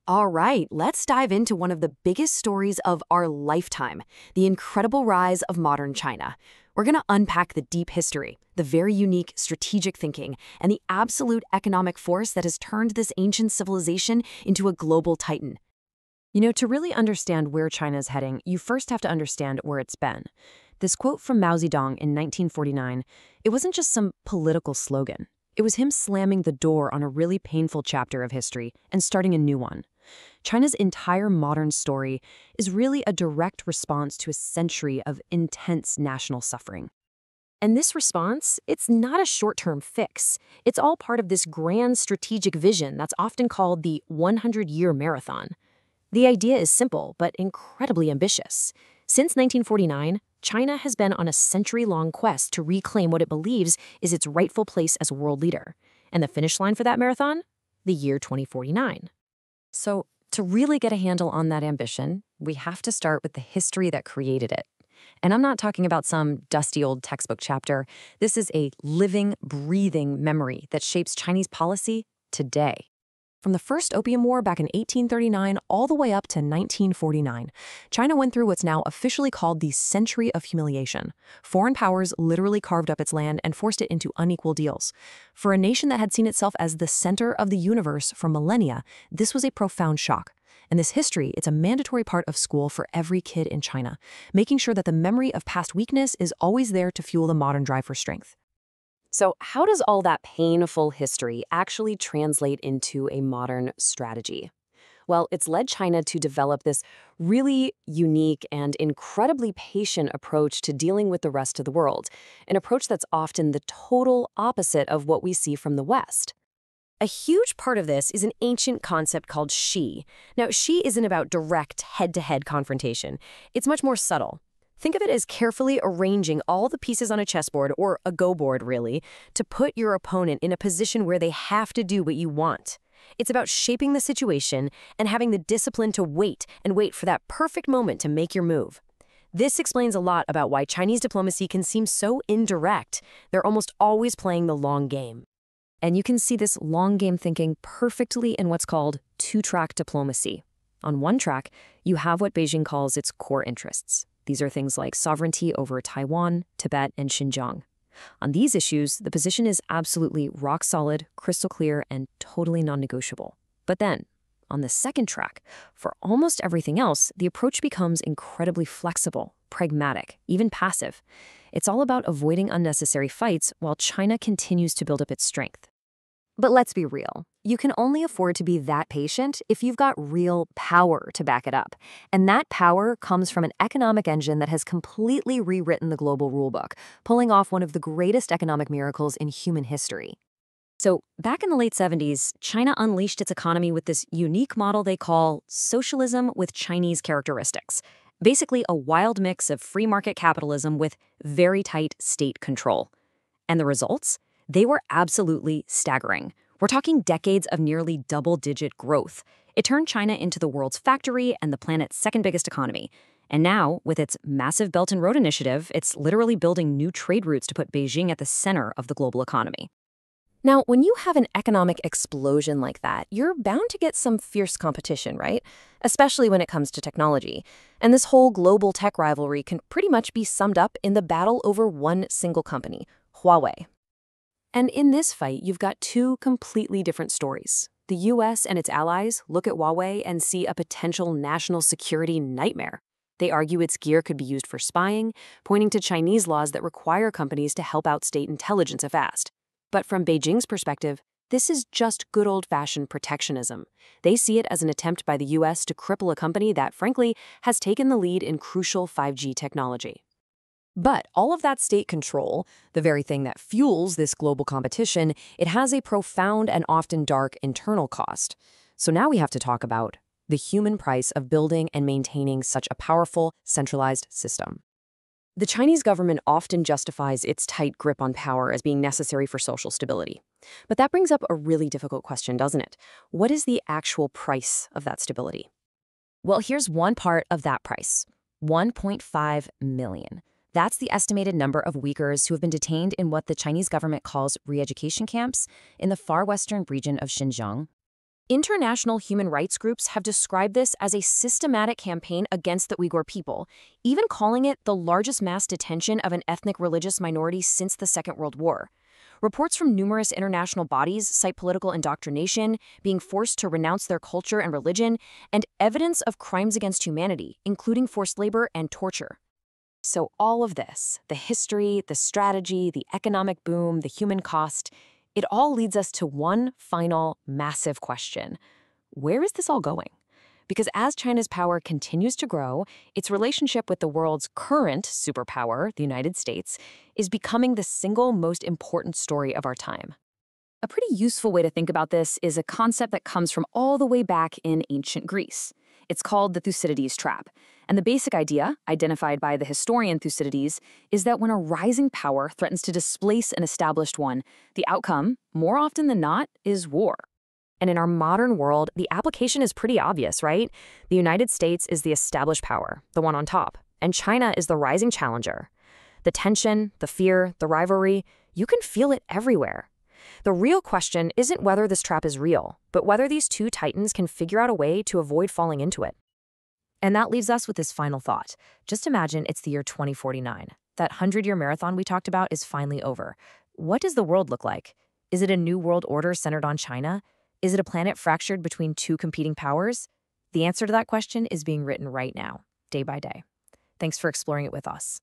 All right, let's dive into one of the biggest stories of our lifetime, the incredible rise of modern China. We're going to unpack the deep history, the very unique strategic thinking, and the absolute economic force that has turned this ancient civilization into a global titan. To really understand where China's heading, you first have to understand where it's been. This quote from Mao Zedong in 1949, it wasn't just some political slogan. It was him slamming the door on a really painful chapter of history and starting a new one. China's entire modern story is really a direct response to a century of intense national suffering. And this response, it's not a short-term fix. It's all part of this grand strategic vision that's often called the 100-year marathon. The idea is simple, but incredibly ambitious. Since 1949, China has been on a century-long quest to reclaim what it believes is its rightful place as a world leader. And the finish line for that marathon? The year 2049. So, to really get a handle on that ambition, we have to start with the history that created it. And I'm not talking about some dusty old textbook chapter. This is a living, breathing memory that shapes Chinese policy today. From the First Opium War back in 1839 all the way up to 1949, China went through what's now officially called the Century of Humiliation. Foreign powers literally carved up its land and forced it into unequal deals. For a nation that had seen itself as the center of the universe for millennia, this was a profound shock. And this history, it's a mandatory part of school for every kid in China, making sure that the memory of past weakness is always there to fuel the modern drive for strength. So how does all that painful history actually translate into a modern strategy? Well, it's led China to develop this really unique and incredibly patient approach to dealing with the rest of the world, an approach that's often the total opposite of what we see from the West. A huge part of this is an ancient concept called Xi. Now, Xi isn't about direct head-to-head confrontation. It's much more subtle. Think of it as carefully arranging all the pieces on a chessboard, or a go board really, to put your opponent in a position where they have to do what you want. It's about shaping the situation and having the discipline to wait and wait for that perfect moment to make your move. This explains a lot about why Chinese diplomacy can seem so indirect. They're almost always playing the long game. And you can see this long game thinking perfectly in what's called two-track diplomacy. On one track, you have what Beijing calls its core interests. These are things like sovereignty over Taiwan, Tibet, and Xinjiang. On these issues, the position is absolutely rock solid, crystal clear, and totally non-negotiable. But then, on the second track, for almost everything else, the approach becomes incredibly flexible, pragmatic, even passive. It's all about avoiding unnecessary fights while China continues to build up its strength. But let's be real. You can only afford to be that patient if you've got real power to back it up. And that power comes from an economic engine that has completely rewritten the global rulebook, pulling off one of the greatest economic miracles in human history. So, back in the late 70s, China unleashed its economy with this unique model they call socialism with Chinese characteristics. Basically, a wild mix of free market capitalism with very tight state control. And the results? They were absolutely staggering. We're talking decades of nearly double-digit growth. It turned China into the world's factory and the planet's second biggest economy. And now, with its massive Belt and Road Initiative, it's literally building new trade routes to put Beijing at the center of the global economy. Now, when you have an economic explosion like that, you're bound to get some fierce competition, right? Especially when it comes to technology. And this whole global tech rivalry can pretty much be summed up in the battle over one single company, Huawei. And in this fight, you've got two completely different stories. The US and its allies look at Huawei and see a potential national security nightmare. They argue its gear could be used for spying, pointing to Chinese laws that require companies to help out state intelligence if asked. But from Beijing's perspective, this is just good old-fashioned protectionism. They see it as an attempt by the US to cripple a company that, frankly, has taken the lead in crucial 5G technology. But all of that state control, the very thing that fuels this global competition, it has a profound and often dark internal cost. So now we have to talk about the human price of building and maintaining such a powerful, centralized system. The Chinese government often justifies its tight grip on power as being necessary for social stability. But that brings up a really difficult question, doesn't it? What is the actual price of that stability? Well, here's one part of that price: 1.5 million. That's the estimated number of Uyghurs who have been detained in what the Chinese government calls re-education camps in the far western region of Xinjiang. International human rights groups have described this as a systematic campaign against the Uyghur people, even calling it the largest mass detention of an ethnic religious minority since the Second World War. Reports from numerous international bodies cite political indoctrination, being forced to renounce their culture and religion, and evidence of crimes against humanity, including forced labor and torture. So all of this, the history, the strategy, the economic boom, the human cost, it all leads us to one final massive question. Where is this all going? Because as China's power continues to grow, its relationship with the world's current superpower, the United States, is becoming the single most important story of our time. A pretty useful way to think about this is a concept that comes from all the way back in ancient Greece. It's called the Thucydides trap. And the basic idea, identified by the historian Thucydides, is that when a rising power threatens to displace an established one, the outcome, more often than not, is war. And in our modern world, the application is pretty obvious, right? The United States is the established power, the one on top, and China is the rising challenger. The tension, the fear, the rivalry, you can feel it everywhere. The real question isn't whether this trap is real, but whether these two titans can figure out a way to avoid falling into it. And that leaves us with this final thought. Just imagine it's the year 2049. That 100-year marathon we talked about is finally over. What does the world look like? Is it a new world order centered on China? Is it a planet fractured between two competing powers? The answer to that question is being written right now, day by day. Thanks for exploring it with us.